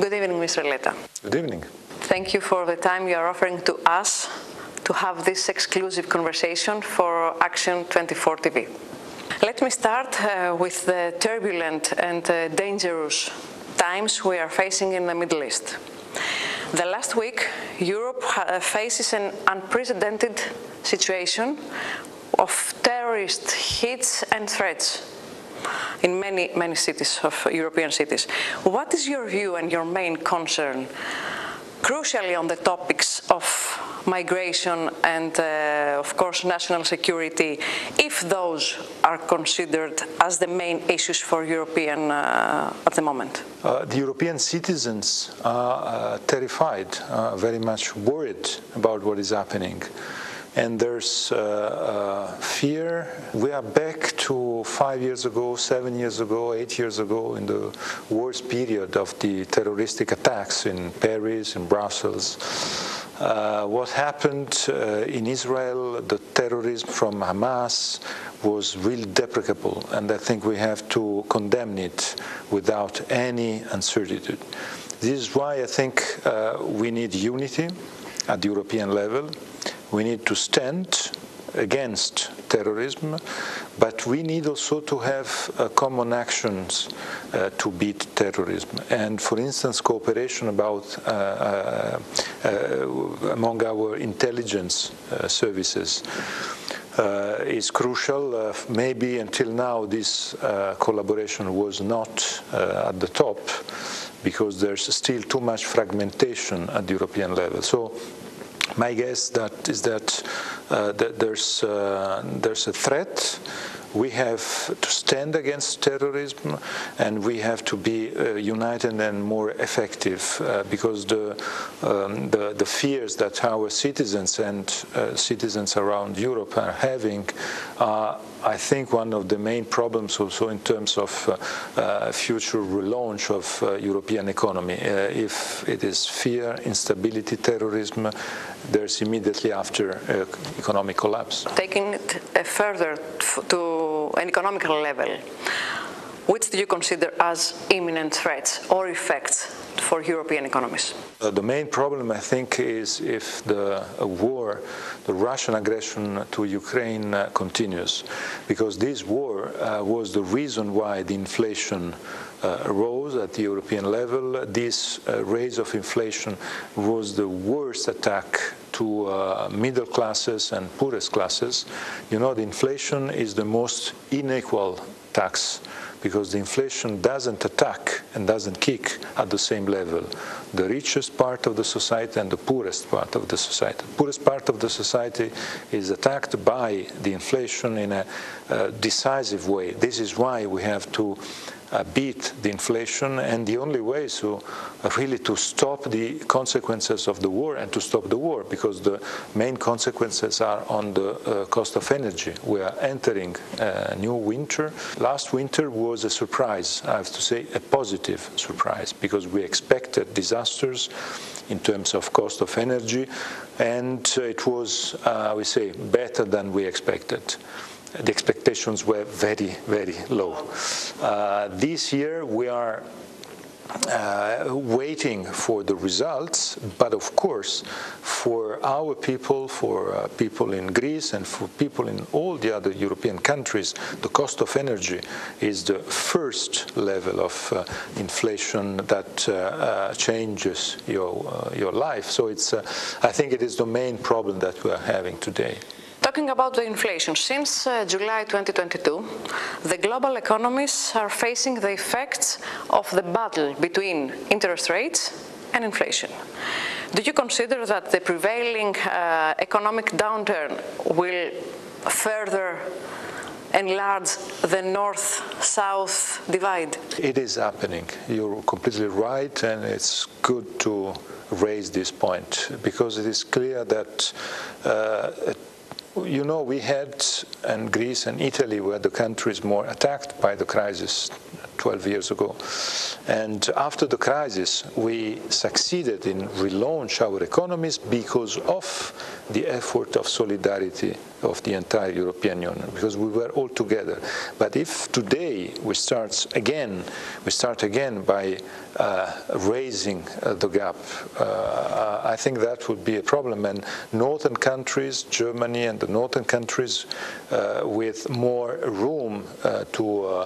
Good evening, Mr. Leta. Good evening. Thank you for the time you are offering to us to have this exclusive conversation for Action 24 TV. Let me start with the turbulent and dangerous times we are facing in the Middle East. The last week, Europe faces an unprecedented situation of terrorist hits and threats in many cities, of European cities. What is your view and your main concern, crucially on the topics of migration and, of course, national security, if those are considered as the main issues for European at the moment? The European citizens are terrified, very much worried about what is happening. And there's fear. We are back to 5 years ago, 7 years ago, 8 years ago, in the worst period of the terroristic attacks in Paris, in Brussels. What happened in Israel, the terrorism from Hamas, was really deprecable, and I think we have to condemn it without any uncertainty. This is why I think we need unity at the European level. We need to stand against terrorism, but we need also to have common actions to beat terrorism. And for instance, cooperation among our intelligence services is crucial. Maybe until now this collaboration was not at the top because there's still too much fragmentation at the European level. So my guess is that there's a threat. We have to stand against terrorism, and we have to be united and more effective because the fears that our citizens and citizens around Europe are having are, I think, one of the main problems also in terms of future relaunch of European economy. If it is fear, instability, terrorism, there's immediately after economic collapse. Taking it further to an economical level, which do you consider as imminent threats or effects for European economies? The main problem, I think, is if the war, the Russian aggression to Ukraine continues, because this war was the reason why the inflation rose at the European level. This rise of inflation was the worst attack to middle classes and poorest classes. You know, the inflation is the most unequal tax because the inflation doesn't attack and doesn't kick at the same level the richest part of the society and the poorest part of the society. The poorest part of the society is attacked by the inflation in a decisive way. This is why we have to beat the inflation, and the only way is really to stop the consequences of the war and to stop the war, because the main consequences are on the cost of energy. We are entering a new winter. Last winter was a surprise, I have to say, a positive surprise, because we expected disasters in terms of cost of energy, and it was, we say, better than we expected. The expectations were very, very low. This year we are waiting for the results, but of course for our people, for people in Greece and for people in all the other European countries, the cost of energy is the first level of inflation that changes your life. So it's, I think it is the main problem that we are having today. Talking about the inflation, since July 2022, the global economies are facing the effects of the battle between interest rates and inflation. Do you consider that the prevailing economic downturn will further enlarge the north-south divide? It is happening. You're completely right, and it's good to raise this point, because it is clear that you know, we had, and Greece and Italy were the countries more attacked by the crisis 12 years ago. And after the crisis, we succeeded in relaunch our economies because of the effort of solidarity of the entire European Union, because we were all together. But if today we start again by raising the gap, I think that would be a problem. And northern countries, Germany and the northern countries, with more room to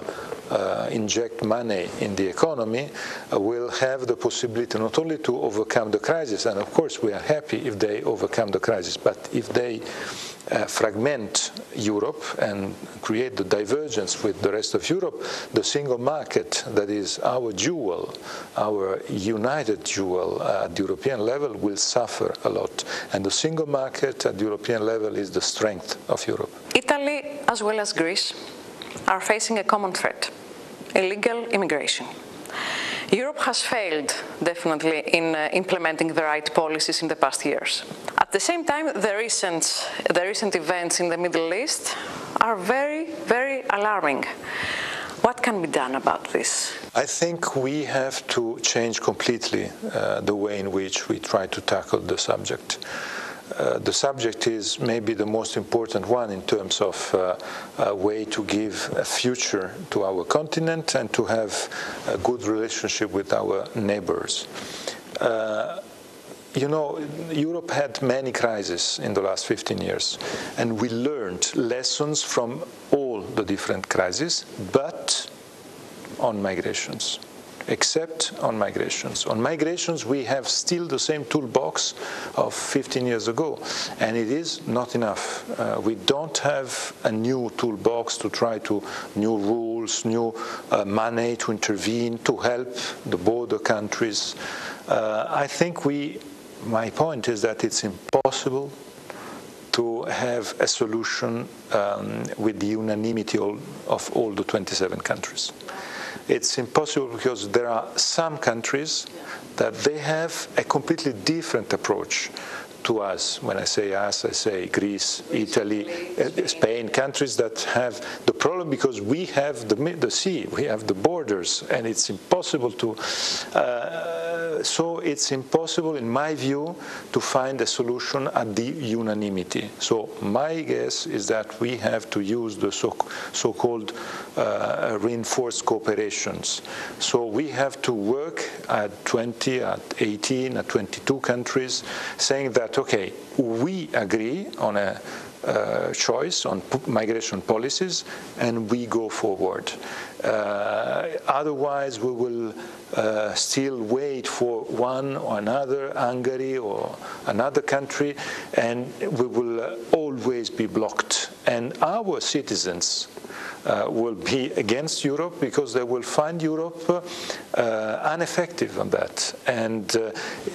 inject money in the economy, will have the possibility not only to overcome the crisis, and of course we are happy if they overcome the crisis, but if they fragment Europe and create the divergence with the rest of Europe, the single market that is our jewel, our united jewel at the European level will suffer a lot. And the single market at the European level is the strength of Europe. Italy, as well as Greece, are facing a common threat: illegal immigration. Europe has failed, definitely, in implementing the right policies in the past years. At the same time, the recent events in the Middle East are very, very alarming. What can be done about this? I think we have to change completely the way in which we try to tackle the subject. The subject is maybe the most important one in terms of a way to give a future to our continent and to have a good relationship with our neighbors. You know, Europe had many crises in the last 15 years, and we learned lessons from all the different crises, but on migrations. Except on migrations. On migrations, we have still the same toolbox of 15 years ago, and it is not enough. We don't have a new toolbox to try to, new rules, new money to intervene, to help the border countries. I think my point is that it's impossible to have a solution with the unanimity of all the 27 countries. It's impossible because there are some countries that they have a completely different approach to us. When I say us, I say Greece, Italy, Spain, countries that have the problem because we have the sea, we have the borders, and it's impossible to so it's impossible, in my view, to find a solution at the unanimity. So my guess is that we have to use the so-called reinforced cooperations. So we have to work at 20, at 18, at 22 countries, saying that, okay, we agree on a choice on migration policies, and we go forward. Otherwise, we will still wait for one or another, Hungary or another country, and we will always be blocked. And our citizens will be against Europe because they will find Europe ineffective on that. And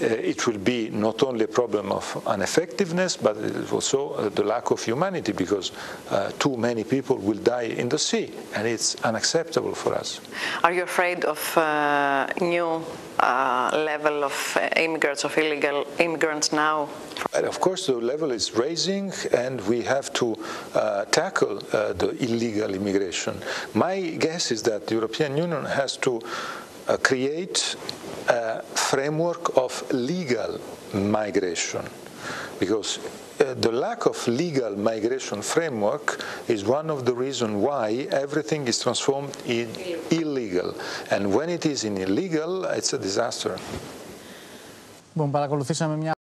it will be not only a problem of ineffectiveness, but it is also the lack of humanity, because too many people will die in the sea, and it's unacceptable for us. Are you afraid of new level of immigrants, of illegal immigrants now? Of course, the level is rising, and we have to tackle the illegal immigration. My guess is that the European Union has to create a framework of legal migration, because the lack of legal migration framework is one of the reasons why everything is transformed in illegal. And when it is in illegal, it's a disaster. Παρακολουθήσαμε μια